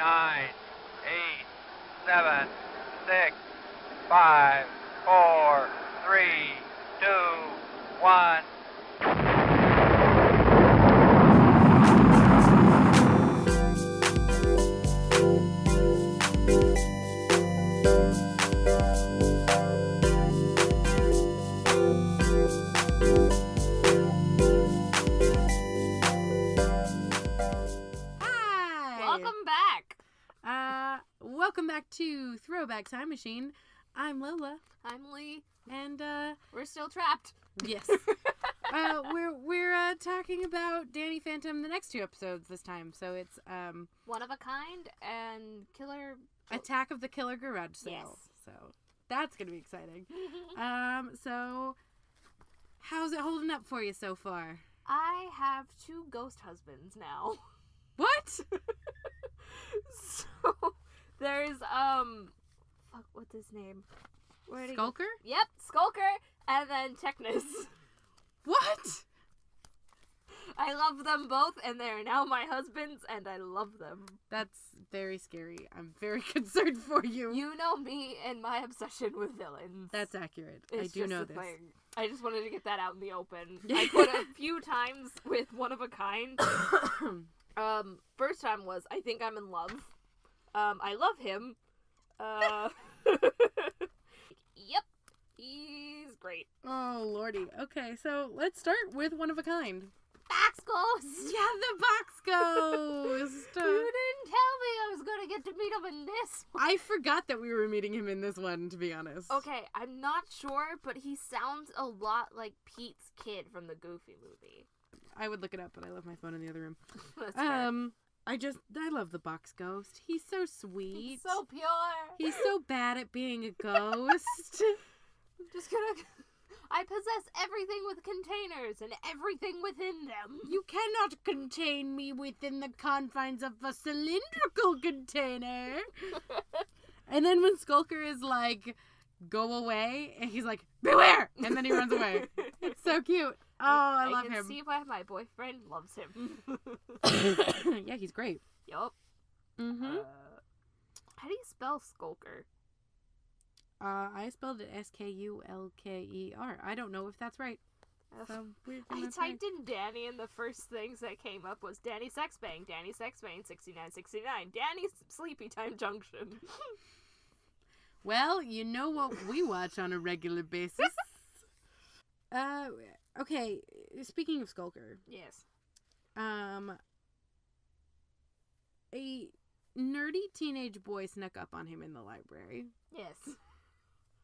9, 8, 7, 6, 5, 4, 3, 2, 1. Welcome back to Throwback Time Machine. I'm Lola. I'm Lee. And, we're still trapped. Yes. We're talking about Danny Phantom the next two episodes this time. So it's, One of a Kind and Attack of the Killer Garage Sale. Yes. So that's gonna be exciting. So how's it holding up for you so far? I have 2 ghost husbands now. What? So there's what's his name? Skulker? Yep, Skulker, and then Technus. What? I love them both, and they're now my husbands, and I love them. That's very scary. I'm very concerned for you. You know me and my obsession with villains. That's accurate. It's I do know this. Thing. I just wanted to get that out in the open. I put a few times with One of a Kind. First time was I think I'm in love. I love him. Yep. He's great. Oh, lordy. Okay, so let's start with One of a Kind. Box Ghost! Yeah, the Box Ghost! You didn't tell me I was gonna get to meet him in this one. I forgot that we were meeting him in this one, to be honest. Okay, I'm not sure, but he sounds a lot like Pete's kid from the Goofy movie. I would look it up, but I left my phone in the other room. That's fair. I love the Box Ghost. He's so sweet. He's so pure. He's so bad at being a ghost. I'm just gonna... I possess everything with containers and everything within them. You cannot contain me within the confines of a cylindrical container. And then when Skulker is like, go away, and he's like, beware! And then he runs away. It's so cute. Oh, I love him. I can see why my boyfriend loves him. Yeah, he's great. Yup. Mm-hmm. How do you spell Skulker? I spelled it Skulker. I don't know if that's right. So I typed in Danny, and the first things that came up was Danny Sexbang, Danny Sexbang 6969, Danny Sleepy Time Junction. Well, you know what we watch on a regular basis. Okay, speaking of Skulker. Yes. A nerdy teenage boy snuck up on him in the library. Yes.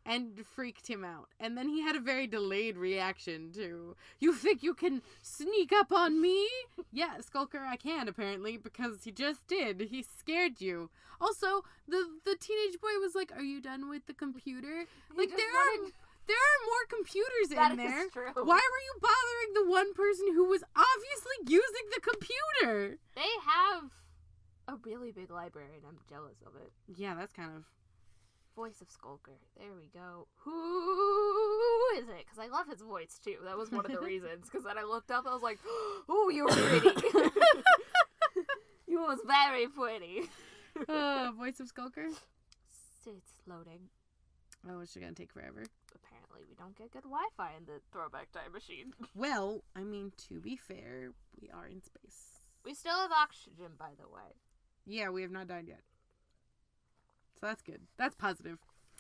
And freaked him out. And then he had a very delayed reaction to, you think you can sneak up on me? Yeah, Skulker, I can, apparently, because he just did. He scared you. Also, the teenage boy was like, are you done with the computer? Like, there are more computers in there. That is true. Why were you bothering the one person who was obviously using the computer? They have a really big library, and I'm jealous of it. Yeah, that's kind of... Voice of Skulker. There we go. Who is it? Because I love his voice, too. That was one of the reasons. Because then I looked up, I was like, oh, you're pretty. You was very pretty. Voice of Skulker? It's loading. Oh, it's going to take forever. Apparently, we don't get good Wi-Fi in the Throwback Time Machine. Well, I mean, to be fair, we are in space. We still have oxygen, by the way. Yeah, we have not died yet. So that's good. That's positive.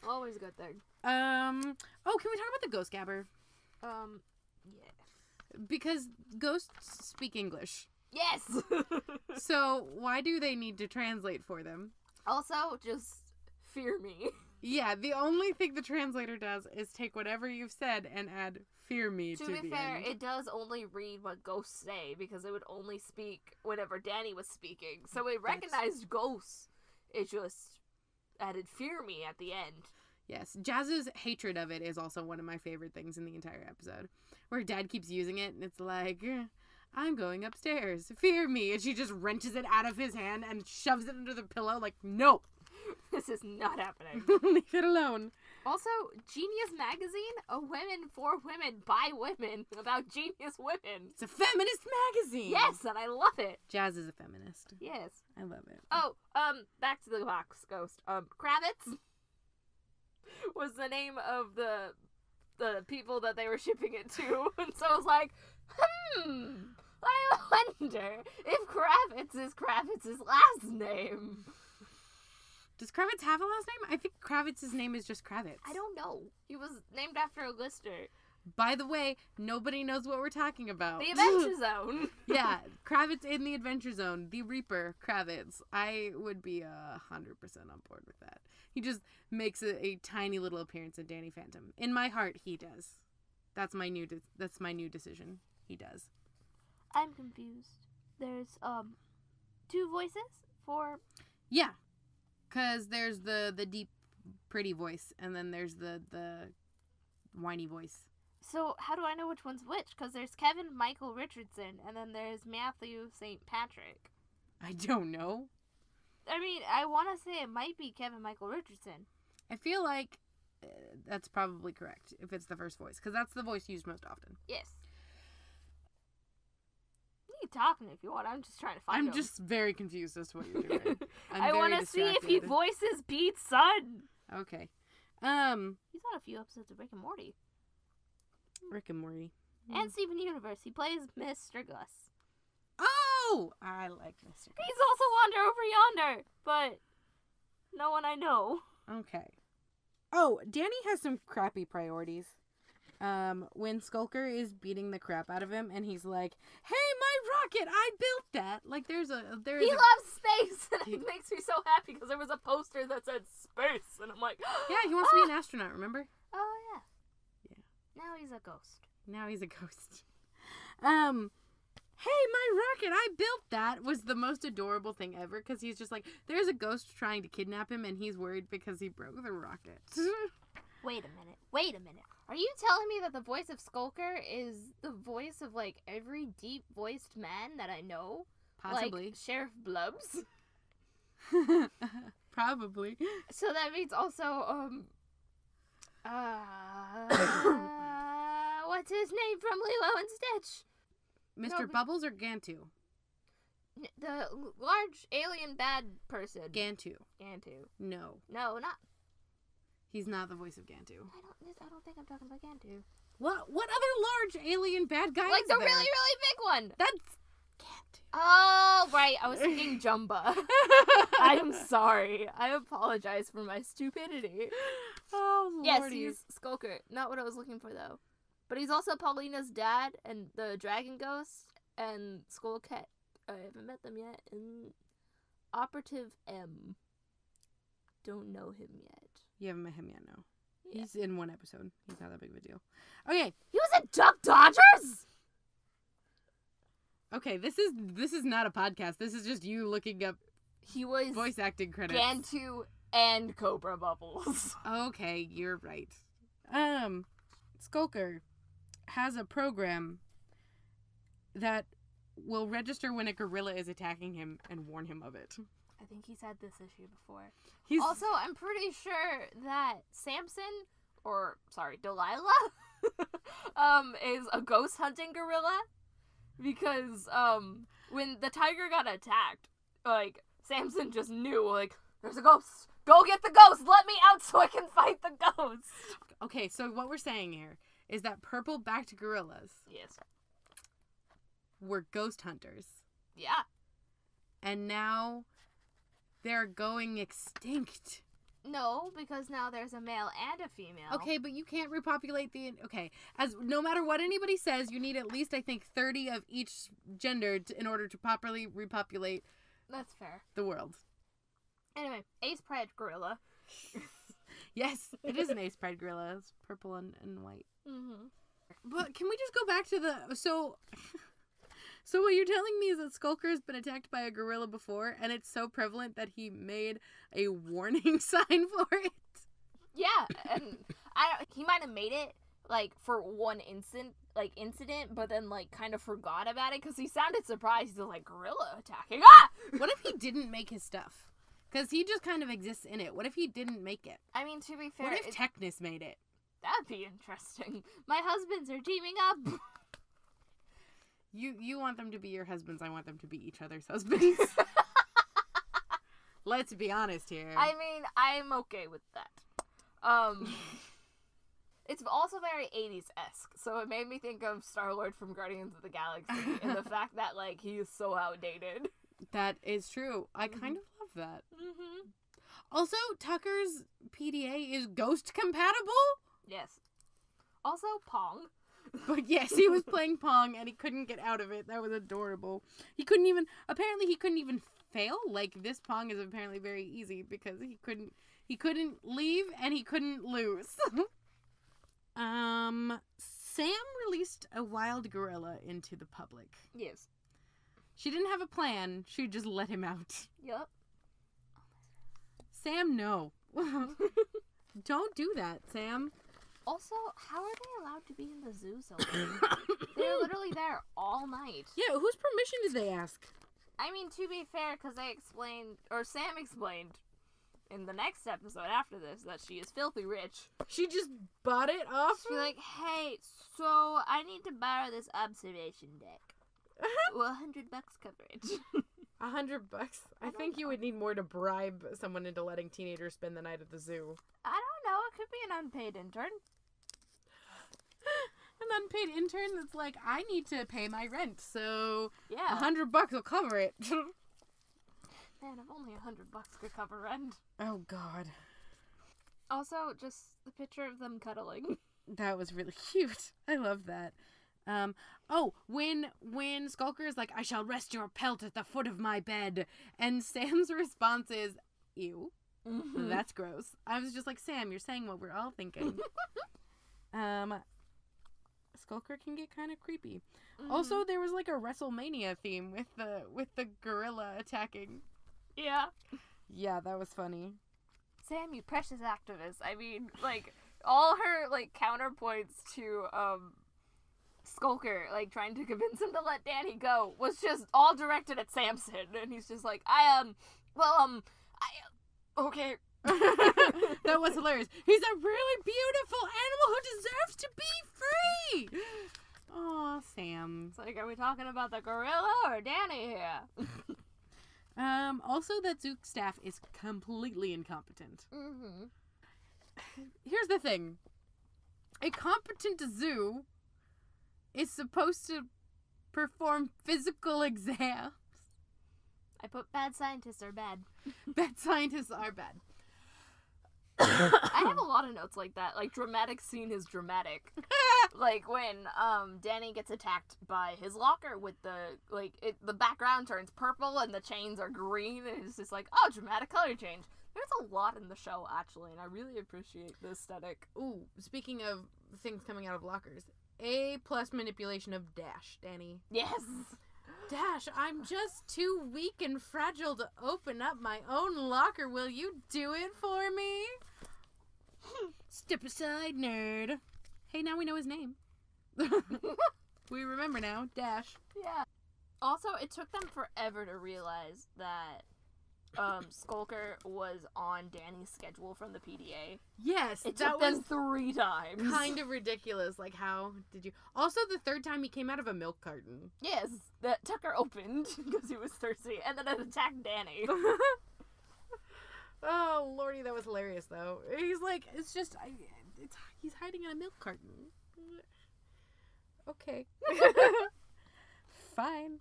Always a good thing. Can we talk about the ghost gabber? Yeah. Because ghosts speak English. Yes! So why do they need to translate for them? Also, just fear me. Yeah, the only thing the translator does is take whatever you've said and add fear me to the end. To be fair, it does only read what ghosts say, because it would only speak whenever Danny was speaking. So it recognized ghosts. It just added fear me at the end. Yes, Jazz's hatred of it is also one of my favorite things in the entire episode. Where Dad keeps using it, and it's like, I'm going upstairs, fear me. And she just wrenches it out of his hand and shoves it under the pillow like, no. This is not happening. Leave it alone. Also, Genius Magazine, a women for women by women about genius women. It's a feminist magazine. Yes, and I love it. Jazz is a feminist. Yes. I love it. Oh, back to the box ghost. Kravitz was the name of the people that they were shipping it to, and so I was like, I wonder if Kravitz is Kravitz's last name. Does Kravitz have a last name? I think Kravitz's name is just Kravitz. I don't know. He was named after a lister. By the way, nobody knows what we're talking about. The Adventure Zone. Yeah, Kravitz in the Adventure Zone. The Reaper, Kravitz. I would be 100% on board with that. He just makes a tiny little appearance in Danny Phantom. In my heart, he does. That's my new decision. He does. I'm confused. There's, 2 voices for... Yeah. Because there's the deep, pretty voice, and then there's the whiny voice. So, how do I know which one's which? Because there's Kevin Michael Richardson, and then there's Matthew St. Patrick. I don't know. I mean, I want to say it might be Kevin Michael Richardson. I feel like that's probably correct, if it's the first voice, because that's the voice used most often. Yes. You can talk to me if you want. I'm just trying to find him. I'm just very confused as to what you're doing. I want to see if he voices Pete's son. Okay. He's on a few episodes of Rick and Morty. Rick and Morty. And Steven Universe. He plays Mr. Gus. Oh! I like Mr. Gus. He's also Wander Over Yonder, but no one I know. Okay. Oh, Danny has some crappy priorities. When Skulker is beating the crap out of him, and he's like, "Hey, my rocket! I built that!" Like, he loves space, and it makes me so happy because there was a poster that said space, and I'm like, yeah, he wants to be an astronaut, remember? Oh, yeah. Yeah. Now he's a ghost. Now he's a ghost. Hey, my rocket! I built that! Was the most adorable thing ever, because he's just like, there's a ghost trying to kidnap him, and he's worried because he broke the rocket. Wait a minute. Are you telling me that the voice of Skulker is the voice of, like, every deep-voiced man that I know? Possibly. Like Sheriff Blubbs? Probably. So that means also, what's his name from Lilo and Stitch? Mr. Bubbles or Gantu? The large alien bad person. Gantu. No. No, not. He's not the voice of Gantu. I don't think I'm talking about Gantu. What other large alien bad guy like is the there? really, really big one. That's Gantu. Oh, right. I was thinking Jumba. I'm sorry. I apologize for my stupidity. Oh, lordy. Yes, he's Skulker. Not what I was looking for, though. But he's also Paulina's dad and the Dragon Ghost and Skullcat. I haven't met them yet. And Operative M. Don't know him yet. You haven't met him yet, no. Yeah. He's in one episode. He's not that big of a deal. Okay. He was in Duck Dodgers? Okay, this is not a podcast. This is just you looking up he was voice acting credits. Gantu and Cobra Bubbles. Okay, you're right. Skulker has a program that will register when a gorilla is attacking him and warn him of it. I think he's had this issue before. Also, I'm pretty sure that Delilah, is a ghost hunting gorilla. Because, when the tiger got attacked, like, Samson just knew, like, there's a ghost. Go get the ghost. Let me out so I can fight the ghost. Okay, so what we're saying here is that purple-backed gorillas. Yes. Were ghost hunters. Yeah. And now they're going extinct. No, because now there's a male and a female. Okay, but you can't repopulate as no matter what anybody says, you need at least, I think, 30 of each gender in order to properly repopulate. That's fair. The world. Anyway, Ace Pride Gorilla. Yes, it is an Ace Pride Gorilla. It's purple and white. Mm-hmm. But can we just go back to the... So what you're telling me is that Skulker has been attacked by a gorilla before, and it's so prevalent that he made a warning sign for it? Yeah, and he might have made it, like, for one incident, but then, like, kind of forgot about it, because he sounded surprised. He was like, gorilla attacking? Ah! What if he didn't make his stuff? Because he just kind of exists in it. What if he didn't make it? I mean, to be fair, What if Technus made it? that'd be interesting. My husbands are teaming up. You want them to be your husbands. I want them to be each other's husbands. Let's be honest here. I mean, I'm okay with that. It's also very 80s-esque, so it made me think of Star-Lord from Guardians of the Galaxy, and the fact that, like, he is so outdated. That is true. I kind of love that. Mm-hmm. Also, Tucker's PDA is ghost compatible? Yes. Also, Pong. But yes, he was playing Pong and he couldn't get out of it. That was adorable. He couldn't even fail. Like, this Pong is apparently very easy because he couldn't leave and he couldn't lose. Sam released a wild gorilla into the public. Yes. She didn't have a plan. She just let him out. Yup. Sam, no. Don't do that, Sam. Also, how are they allowed to be in the zoo so long? They're literally there all night. Yeah, whose permission did they ask? I mean, to be fair, because Sam explained in the next episode after this that she is filthy rich. She just bought it off? She's like, hey, so I need to borrow this observation deck. Well, $100 coverage. $100? I think you would need more to bribe someone into letting teenagers spend the night at the zoo. I don't know. It could be an unpaid intern. An unpaid intern that's like, I need to pay my rent, so Yeah. $100 will cover it. Man, if only $100 could cover rent. Oh, God. Also, just the picture of them cuddling. That was really cute. I love that. When Skulker is like, I shall rest your pelt at the foot of my bed, and Sam's response is, ew. Mm-hmm. That's gross. I was just like, Sam, you're saying what we're all thinking. Skulker can get kind of creepy. Mm-hmm. Also, there was like a WrestleMania theme with the gorilla attacking. Yeah. Yeah, that was funny. Sam, you precious activist. I mean, like, all her, like, counterpoints to, Skulker, like, trying to convince him to let Danny go was just all directed at Samson. And he's just like, okay. That was hilarious. He's a really beautiful animal who deserves to be free. Aw, Sam. It's like, are we talking about the gorilla or Danny here? Also that Zook staff is completely incompetent. Mm-hmm. Here's the thing. A competent zoo is supposed to perform physical exams. I put bad scientists are bad. Bad scientists are bad. I have a lot of notes like that. Like, dramatic scene is dramatic. Like, when, Danny gets attacked by his locker with the background turns purple and the chains are green, and it's just like, oh, dramatic color change. There's a lot in the show, actually, and I really appreciate the aesthetic. Ooh, speaking of things coming out of lockers, A+ manipulation of Dash, Danny. Yes! Dash, I'm just too weak and fragile to open up my own locker. Will you do it for me? Step aside, nerd. Hey, now we know his name. We remember now, Dash. Yeah. Also, it took them forever to realize that Skulker was on Danny's schedule from the PDA. Yes, It that took was them 3 times. kind of ridiculous. Like, how did you... Also, the third time he came out of a milk carton. Yes, that Tucker opened because he was thirsty, and then it attacked Danny. Oh, lordy, that was hilarious, though. He's like, it's just... he's hiding in a milk carton. Okay. Fine.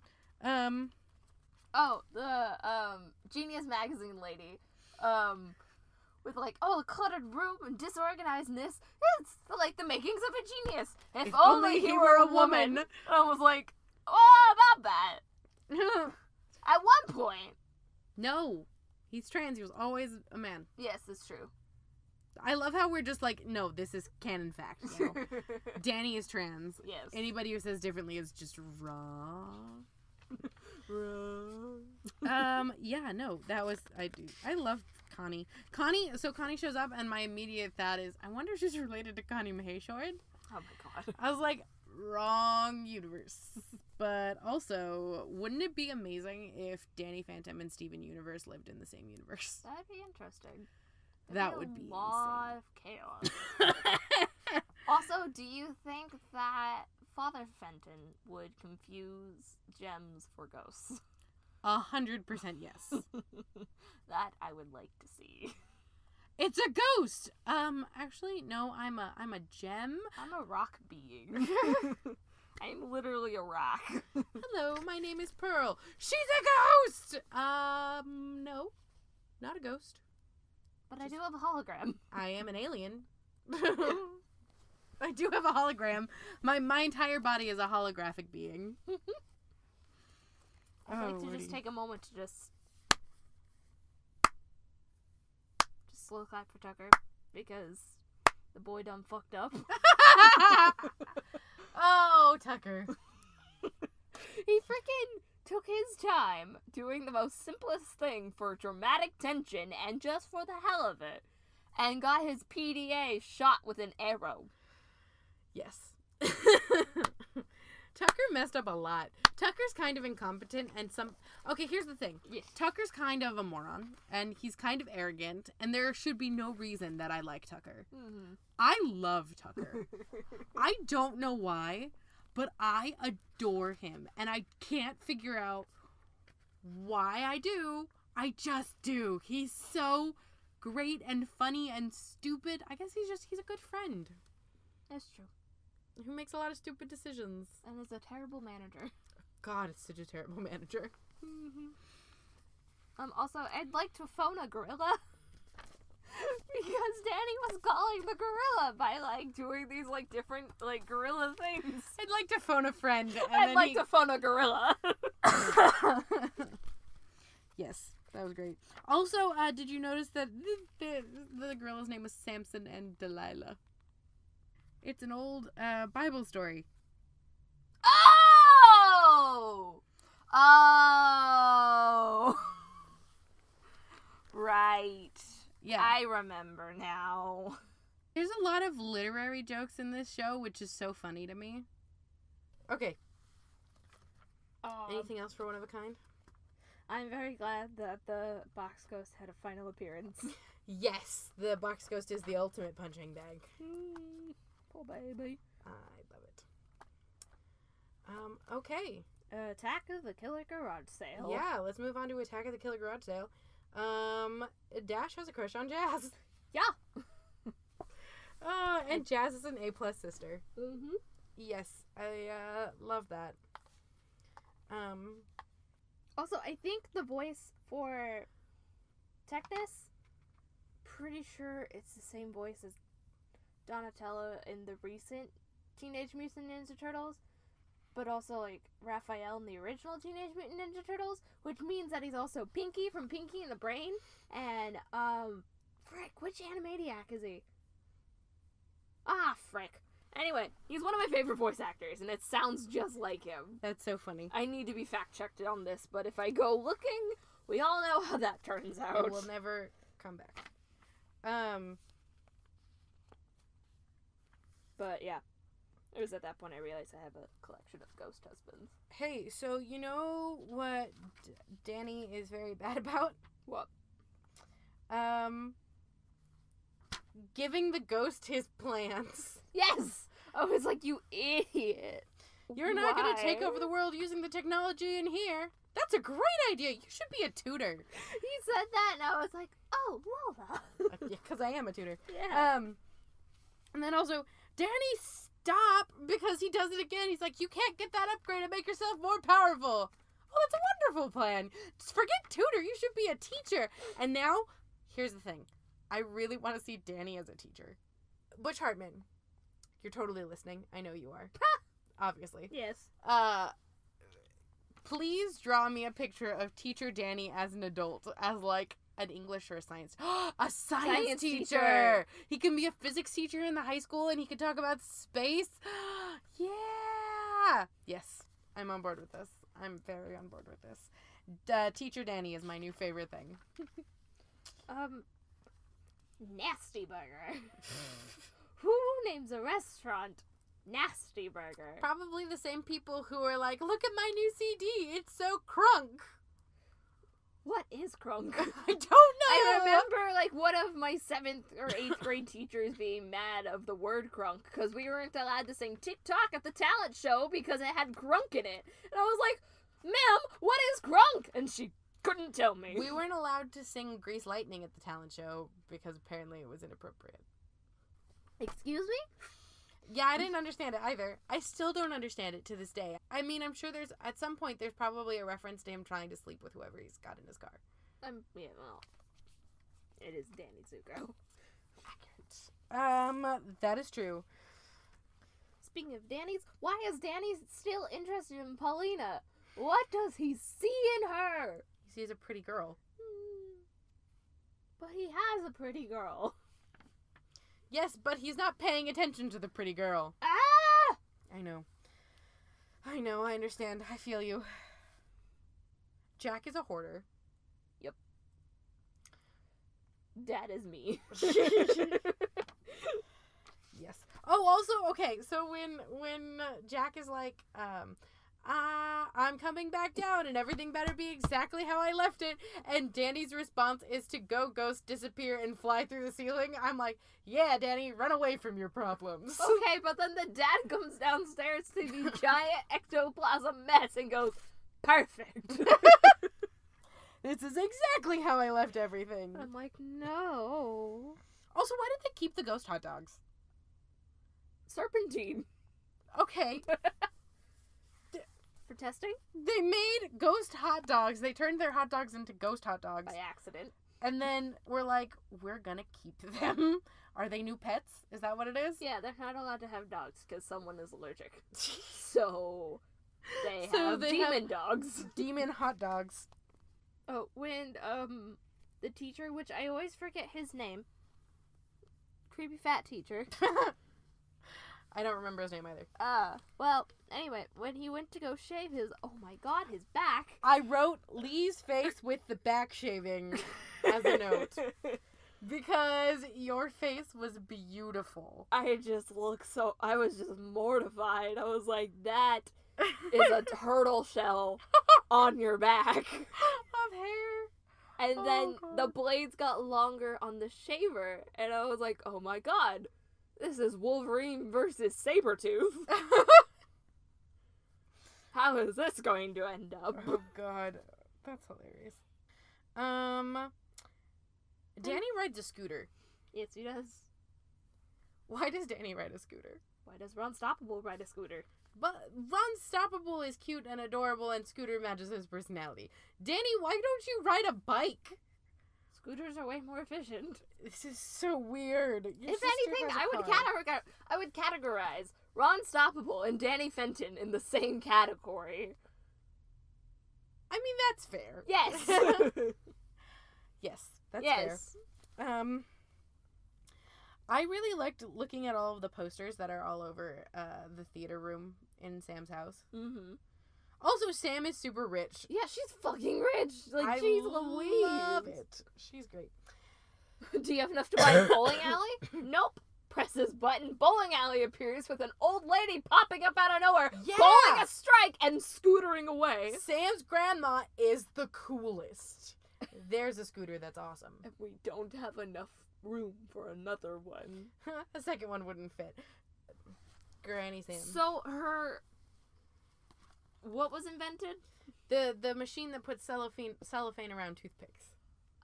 Oh, the, Genius Magazine lady, with, like, oh, a cluttered room and disorganizedness. It's like the makings of a genius. If only he were a woman. And I was like, oh, about that. At one point. No. He's trans. He was always a man. Yes, it's true. I love how we're just like, no, this is canon fact. No. Danny is trans. Yes. Anybody who says differently is just wrong. Yeah, no, that was, I love Connie. Connie shows up and my immediate thought is, I wonder if she's related to Connie Maheshward. Oh my god. I was like, wrong universe. But also, wouldn't it be amazing if Danny Phantom and Steven Universe lived in the same universe? That'd be interesting. That would be a lot of chaos. Also, do you think that Father Fenton would confuse gems for ghosts? 100% yes. That I would like to see. It's a ghost. Actually, no. I'm a gem. I'm a rock being. I'm literally a rock. Hello, my name is Pearl. She's a ghost. No, not a ghost. But I do have a hologram. I am an alien. I do have a hologram. My entire body is a holographic being. I'd like to just take a moment to just slow clap for Tucker, because the boy done fucked up. Oh, Tucker. He freaking took his time doing the most simplest thing for dramatic tension and just for the hell of it, and got his PDA shot with an arrow. Yes. Tucker messed up a lot. Tucker's kind of incompetent and Okay, here's the thing. Yes. Tucker's kind of a moron, and he's kind of arrogant, and there should be no reason that I like Tucker. Mm-hmm. I love Tucker. I don't know why, but I adore him, and I can't figure out why I do. I just do. He's so great and funny and stupid. I guess he's a good friend. That's true. Who makes a lot of stupid decisions. And is a terrible manager. God, it's such a terrible manager. Mm-hmm. Also, I'd like to phone a gorilla. Because Danny was calling the gorilla by, doing these, different, gorilla things. I'd like to phone a friend. And I'd like to phone a gorilla. Yes, that was great. Also, did you notice that the gorilla's name was Samson and Delilah? It's an old Bible story. Oh! Oh! Right. Yeah. I remember now. There's a lot of literary jokes in this show, which is so funny to me. Okay. Anything else for One of a Kind? I'm very glad that the Box Ghost had a final appearance. Yes, the Box Ghost is the ultimate punching bag. Poor baby. I love it. Okay. Attack of the Killer Garage Sale. Yeah, let's move on to Attack of the Killer Garage Sale. Dash has a crush on Jazz. Yeah. And Jazz is an A+ sister. Mm-hmm. Yes, I love that. Also, I think the voice for Technus, pretty sure it's the same voice as Donatello in the recent Teenage Mutant Ninja Turtles, but also Raphael in the original Teenage Mutant Ninja Turtles, which means that he's also Pinky from Pinky and the Brain, and frick, which Animaniac is he? Ah, frick. Anyway, he's one of my favorite voice actors, and it sounds just like him. That's so funny. I need to be fact-checked on this, but if I go looking, we all know how that turns out. It will never come back. But yeah, it was at that point I realized I have a collection of ghost husbands. Hey, so you know what Danny is very bad about? What? Giving the ghost his plans. Yes! I was like, you idiot. You're not Why? going to take over the world using the technology in here. That's a great idea. You should be a tutor. He said that, and I was like, oh, Lola. Yeah, because I am a tutor. Yeah. And then also, Danny, stop, because he does it again. He's like, you can't get that upgrade and make yourself more powerful. Oh, that's a wonderful plan. Just forget tutor. You should be a teacher. And now, here's the thing. I really want to see Danny as a teacher. Butch Hartman, you're totally listening. I know you are. Obviously. Yes. Please draw me a picture of teacher Danny as an adult, as an English or a science. A science teacher! He can be a physics teacher in the high school and he can talk about space. Yeah! Yes, I'm on board with this. I'm very on board with this. Teacher Danny is my new favorite thing. Nasty Burger. Who names a restaurant Nasty burger. Probably the same people who are like, look at my new CD, it's so crunk. What is crunk? I don't know. I remember, like, one of my 7th or 8th grade teachers being mad of the word crunk because we weren't allowed to sing TikTok at the talent show because it had crunk in it. And I was like, ma'am, what is crunk? And she couldn't tell me. We weren't allowed to sing Grease Lightning at the talent show because apparently it was inappropriate. Excuse me? Yeah, I didn't understand it either. I still don't understand it to this day. I mean, I'm sure at some point there's probably a reference to him trying to sleep with whoever he's got in his car. Yeah, well, it is Danny Zuko. That is true. Speaking of Danny's, why is Danny still interested in Paulina? What does he see in her? He sees a pretty girl. But he has a pretty girl. Yes, but he's not paying attention to the pretty girl. Ah! I know, I understand. I feel you. Jack is a hoarder. Yep. That is me. Yes. Oh, also, okay, so when Jack is like, I'm coming back down and everything better be exactly how I left it, and Danny's response is to go ghost, disappear, and fly through the ceiling, I'm like, yeah, Danny, run away from your problems. Okay, but then the dad comes downstairs to the giant ectoplasm mess and goes, perfect. This is exactly how I left everything. I'm like, no. Also, why did they keep the ghost hot dogs? Serpentine. Okay. For testing? They made ghost hot dogs. They turned their hot dogs into ghost hot dogs. By accident. And then we're like, we're gonna keep them. Are they new pets? Is that what it is? Yeah, they're not allowed to have dogs because someone is allergic. So they have demon dogs. Demon hot dogs. Oh, when the teacher, which I always forget his name, creepy fat teacher. I don't remember his name either. Well, anyway, when he went to go shave his, oh my god, his back. I wrote Lee's face with the back shaving as a note. Because your face was beautiful. I was just mortified. I was like, that is a turtle shell on your back. Of hair. And then the blades got longer on the shaver, and I was like, oh my god. This is Wolverine versus Sabretooth. How is this going to end up? Oh god. That's hilarious. Danny rides a scooter. Yes, he does. Why does Danny ride a scooter? Why does Ron Stoppable ride a scooter? But Ron Stoppable is cute and adorable and Scooter matches his personality. Danny, why don't you ride a bike? Scooters are way more efficient. This is so weird. Your If sister anything, has a I would categorize Ron Stoppable and Danny Fenton in the same category. I mean, that's fair. Yes. Yes, that's fair. I really liked looking at all of the posters that are all over the theater room in Sam's house. Mm-hmm. Also, Sam is super rich. Yeah, she's fucking rich. Like, I she's Louise. love it. She's great. Do you have enough to buy a bowling alley? Nope. Presses button. Bowling alley appears with an old lady popping up out of nowhere, Yeah! bowling a strike, and scootering away. Sam's grandma is the coolest. There's a scooter that's awesome. And we don't have enough room for another one. The second one wouldn't fit. Granny Sam. So what was invented? The machine that puts cellophane around toothpicks.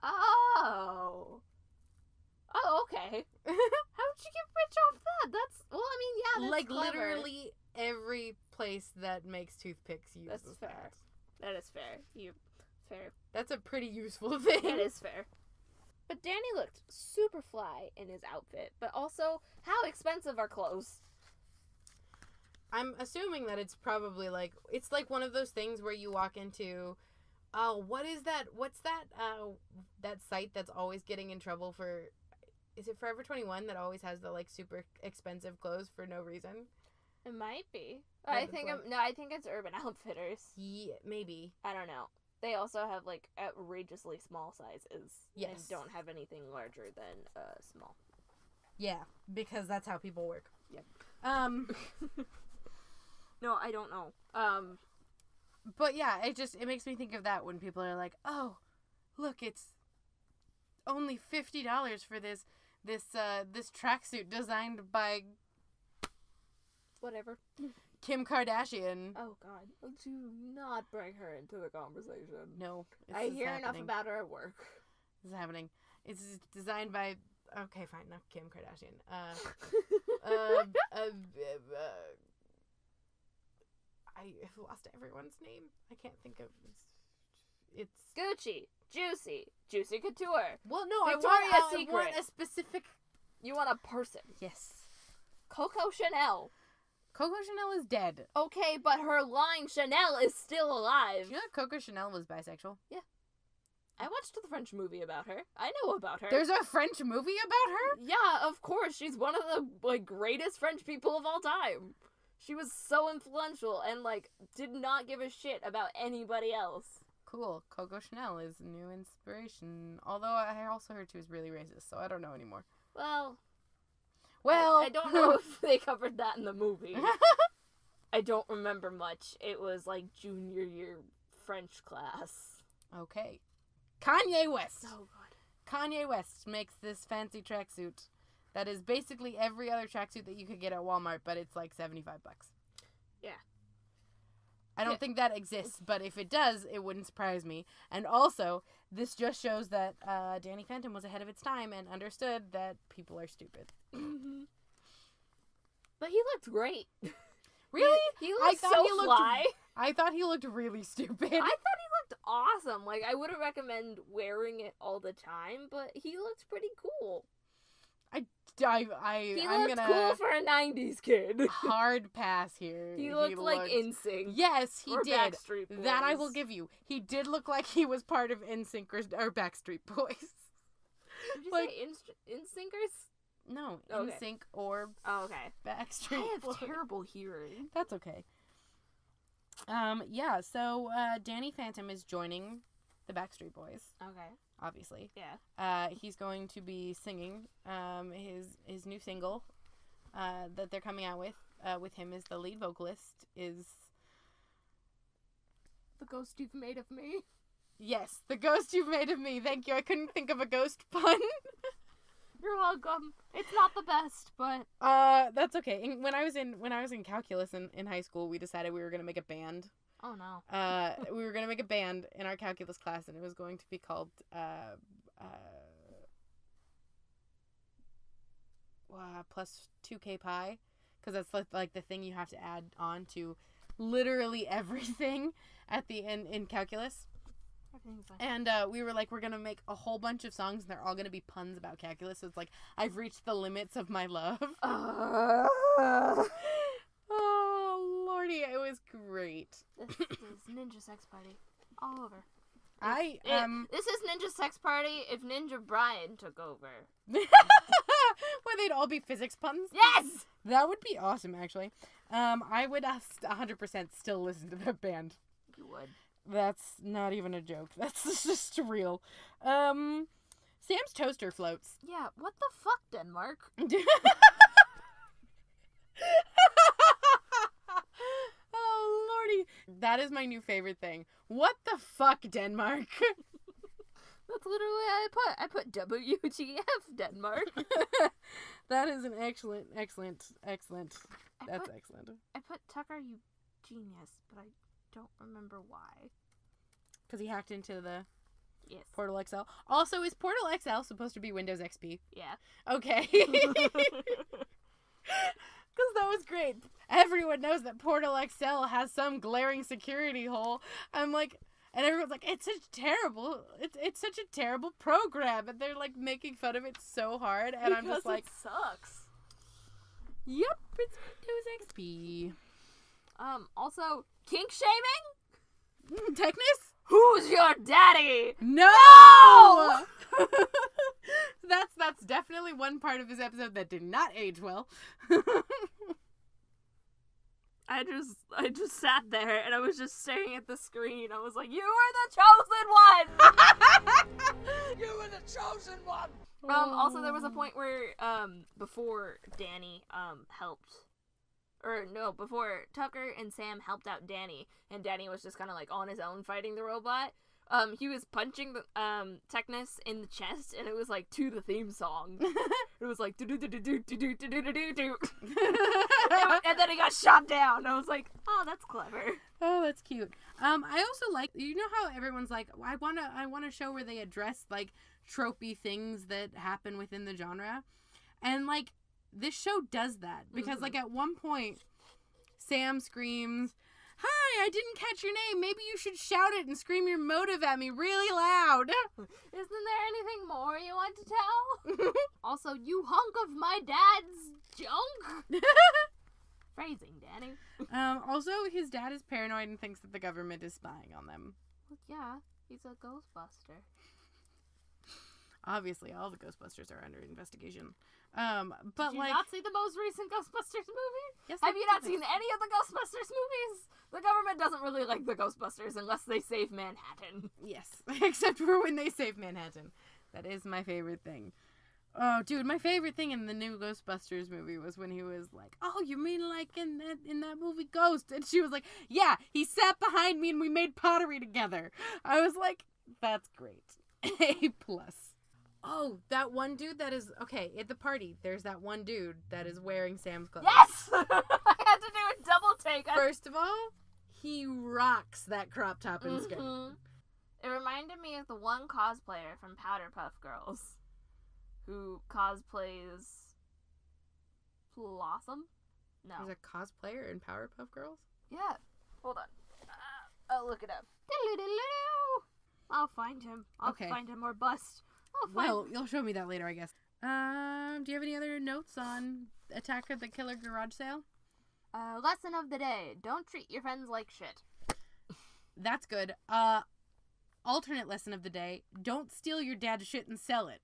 Oh, okay. How did you get rich off that? That's like clever. literally every place that makes toothpicks uses That's fair. That is fair. Fair. That's a pretty useful thing. That is fair. But Danny looked super fly in his outfit, but also, how expensive are clothes? I'm assuming that it's probably like, it's like one of those things where you walk into, what is that? What's that, that site that's always getting in trouble for, is it Forever 21 that always has the, like, super expensive clothes for no reason? It might be. That I it's think like- I think it's Urban Outfitters. Yeah, maybe. I don't know. They also have, like, outrageously small sizes. Yes. And don't have anything larger than small. Yeah, because that's how people work. Yep. No, I don't know. But yeah, it makes me think of that when people are like, oh, look, it's only $50 for this tracksuit designed by Whatever. Kim Kardashian. Oh God, do not bring her into the conversation. No, I hear enough about her at work. This is happening. It's designed by. Okay, fine, not Kim Kardashian. I've lost everyone's name. I can't think of. It's Gucci, Juicy Couture. Well, no, Victoria's I Secret. want a specific. You want a person. Yes. Coco Chanel. Coco Chanel is dead. Okay, but her line Chanel is still alive. Do you know that Coco Chanel was bisexual? Yeah. I watched the French movie about her. I know about her. There's a French movie about her? Yeah, of course. She's one of the greatest French people of all time. She was so influential and did not give a shit about anybody else. Cool. Coco Chanel is new inspiration. Although I also heard she was really racist, so I don't know anymore. Well, I don't know if they covered that in the movie. I don't remember much. It was junior year French class. Okay. Kanye West. Oh, God. Kanye West makes this fancy tracksuit that is basically every other tracksuit that you could get at Walmart, but it's $75. Yeah. I don't think that exists, but if it does, it wouldn't surprise me. And also, this just shows that Danny Phantom was ahead of its time and understood that people are stupid. Mm-hmm. But he looked great. Really? He looked so fly. I thought he looked really stupid. I thought he looked awesome. I wouldn't recommend wearing it all the time, but he looked pretty cool. He I'm looked cool for a 90s kid. Hard pass here. He looked like NSYNC. Yes, he did. Backstreet Boys. That I will give you. He did look like he was part of NSYNC or Backstreet Boys. Did you say NSYNCers? No, okay. NSYNC or Backstreet I have Boys. terrible hearing. That's okay. Yeah, so Danny Phantom is joining the Backstreet Boys. Okay. Obviously. Yeah. He's going to be singing his new single that they're coming out with him as the lead vocalist is The Ghost You've Made of Me. Yes, The Ghost You've Made of Me. Thank you. I couldn't think of a ghost pun. You're welcome. It's not the best, but that's okay. When I was in calculus in high school, we decided we were going to make a band. Oh no. We were going to make a band in our calculus class, and it was going to be called plus 2K pi, because that's like the thing you have to add on to literally everything at the end in calculus. And we were like, we're gonna make a whole bunch of songs, and they're all gonna be puns about calculus. So it's like, I've reached the limits of my love. Oh lordy, it was great. This is Ninja Sex Party all over. This is Ninja Sex Party if Ninja Brian took over. Where they'd all be physics puns. Yes, that would be awesome. Actually, I would 100% still listen to that band. You would. That's not even a joke. That's just real. Sam's toaster floats. Yeah, what the fuck, Denmark? Oh, lordy. That is my new favorite thing. What the fuck, Denmark? That's literally what I put WTF, Denmark. That is an excellent. That's excellent. I put Tucker, you genius, but I don't remember why. Because he hacked into the Yes. Portal XL. Also, is Portal XL supposed to be Windows XP? Yeah. Okay. Because that was great. Everyone knows that Portal XL has some glaring security hole. I'm like, and everyone's like, it's such a terrible program, and they're like making fun of it so hard, and I'm just like, it sucks. Yep, it's Windows XP. Also, kink shaming? Technus? Who's your daddy? No! That's definitely one part of this episode that did not age well. I just sat there and I was just staring at the screen. I was like, you were the chosen one! You were the chosen one! Also there was a point where, before Danny, helped before Tucker and Sam helped out Danny, and Danny was just kind of like on his own fighting the robot. He was punching the Technus in the chest, and it was like to the theme song. It was like do do do do do do do do do do, and then he got shot down. I was like, oh, that's clever. Oh, that's cute. I also like, you know how everyone's like, I want a show where they address like tropey things that happen within the genre, and like this show does that because like at one point, Sam screams, "Hi, I didn't catch your name. Maybe you should shout it and scream your motive at me really loud." Isn't there anything more you want to tell? Also, you hunk of my dad's junk. Phrasing, Danny. Also, his dad is paranoid and thinks that the government is spying on them. Well, yeah, he's a Ghostbuster. Obviously, all the Ghostbusters are under investigation. But Did you like, not see the most recent Ghostbusters movie? yes, Have you not seen any of the Ghostbusters movies? The government doesn't really like the Ghostbusters unless they save Manhattan. Yes, except for when they save Manhattan. That is my favorite thing. Oh, dude, my favorite thing in the new Ghostbusters movie was when he was like, "Oh, you mean like in that movie Ghost?" And she was like, "Yeah, he sat behind me and we made pottery together." I was like, "That's great." A+. Oh, that one dude that is okay at the party. There's that one dude that is wearing Sam's clothes. Yes, I had to do a double take. First of all, he rocks that crop top and skirt. It reminded me of the one cosplayer from Powderpuff Girls, who cosplays Blossom. No, There's a cosplayer in Powerpuff Girls. yeah. Hold on. I'll look it up. I'll find him. I'll Okay. find him or bust. I'll find Well, you'll show me that later, I guess. Do you have any other notes on Attack of the Killer Garage Sale? Lesson of the day: don't treat your friends like shit. That's good. Alternate lesson of the day: don't steal your dad's shit and sell it.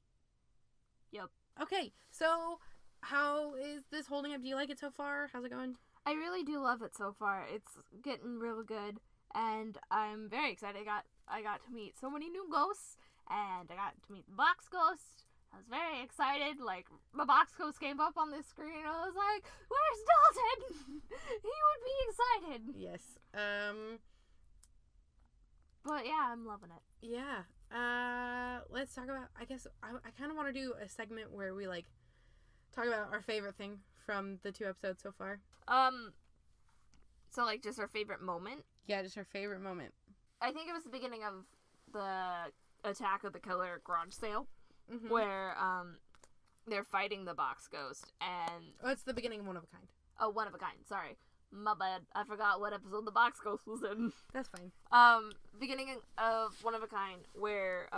Yep. Okay, so how is this holding up? Do you like it so far? How's it going? I really do love it so far. It's getting real good, and I'm very excited. I got to meet so many new ghosts, and I got to meet the box ghost. I was very excited. Like, my box ghost came up on the screen. I was like, "Where's Dalton? He would be excited." Yes. But yeah, I'm loving it. Yeah. Let's talk about, I guess, I kind of want to do a segment where we, like, talk about our favorite thing from the 2 episodes so far. So, like, just our favorite moment? Yeah, just our favorite moment. I think it was the beginning of the Attack of the Killer Garage Sale, Mm-hmm. where, they're fighting the box ghost, and... Oh, it's the beginning of One of a Kind. Oh, One of a Kind, sorry. My bad. I forgot what episode the box ghost was in. That's fine. Beginning of One of a Kind, where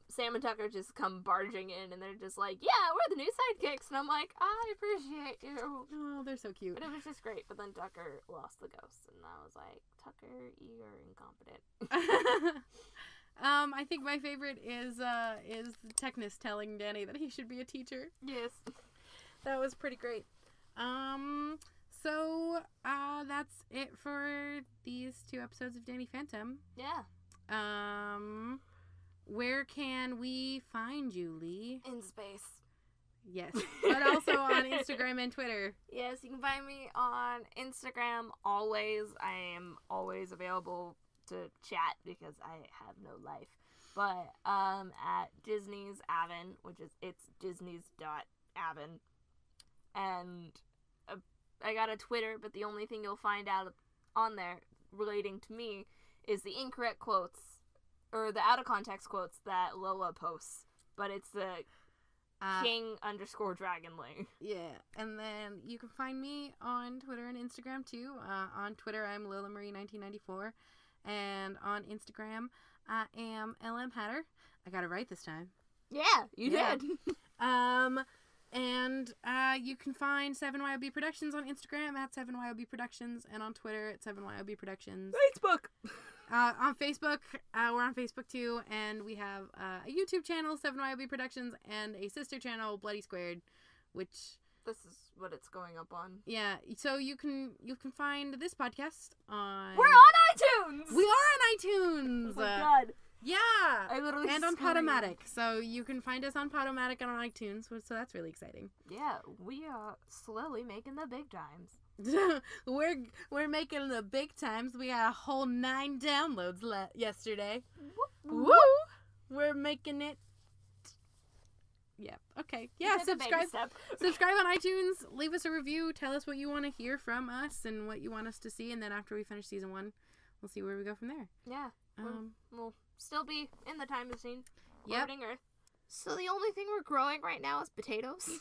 Sam and Tucker just come barging in, and they're just like, "Yeah, we're the new sidekicks," and I'm like, "I appreciate you." Oh, they're so cute. But it was just great. But then Tucker lost the ghost, and I was like, "Tucker, you're incompetent." I think my favorite is Technus telling Danny that he should be a teacher. Yes. That was pretty great. So that's it for these 2 episodes of Danny Phantom. Yeah. Where can we find you, Lee? In space. Yes, but also on Instagram and Twitter. Yes, you can find me on Instagram always. I am always available to chat because I have no life. But at Disney's Avon, which is Disney's.Avon. And I got a Twitter, but the only thing you'll find out on there relating to me is the incorrect quotes, or the out of context quotes that Lola posts. But it's the King_Dragonly. Yeah, and then you can find me on Twitter and Instagram too. On Twitter, I'm Lola Marie 1994, and on Instagram, I am LM Hatter. I got it right this time. Yeah, you did. And you can find 7YOB Productions on Instagram at 7YOB Productions, and on Twitter at 7YOB Productions. Facebook. On Facebook, we're on Facebook too, and we have a YouTube channel, 7YOB Productions, and a sister channel, Bloody Squared, which... This is what it's going up on. Yeah, so you can find this podcast on... We're on iTunes! We are on iTunes! Oh my god. Yeah! I literally And on screamed. Podomatic. So you can find us on Podomatic and on iTunes, so that's really exciting. Yeah, we are slowly making the big times. We're making the big times. We got a whole 9 downloads yesterday. Woo! Woo! We're making it. Yep. Okay. Yeah. We took a baby Subscribe. step. Subscribe on iTunes. Leave us a review. Tell us what you want to hear from us and what you want us to see. And then after we finish season 1, we'll see where we go from there. Yeah. We'll still be in the time machine. Yep. Orbiting Earth. So the only thing we're growing right now is potatoes.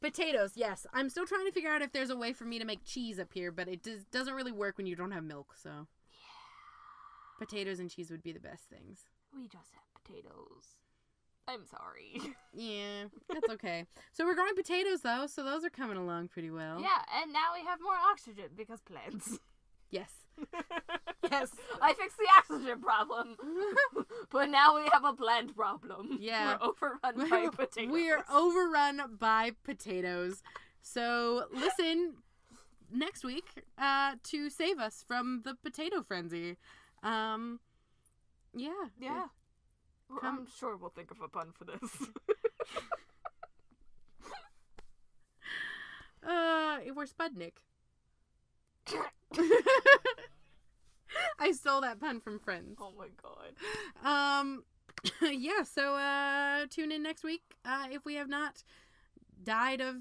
Potatoes. Yes. I'm still trying to figure out if there's a way for me to make cheese up here, but it doesn't really work when you don't have milk. So. Yeah. Potatoes and cheese would be the best things. We just have potatoes. I'm sorry. Yeah, that's okay. So we're growing potatoes, though, so those are coming along pretty well. Yeah, and now we have more oxygen because plants. Yes. Yes. I fixed the oxygen problem. But now we have a plant problem. Yeah. We're overrun by potatoes. We're overrun by potatoes. So listen next week to save us from the potato frenzy. Yeah. Yeah. Well, I'm sure we'll think of a pun for this. We're Spudnik. I stole that pun from Friends. Oh my god. Yeah, so tune in next week if we have not died of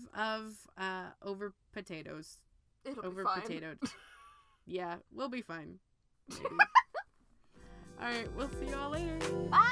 over potatoes. It'll over be fine. potatoed. Yeah, we'll be fine. Maybe. All right, we'll see you all later. Bye!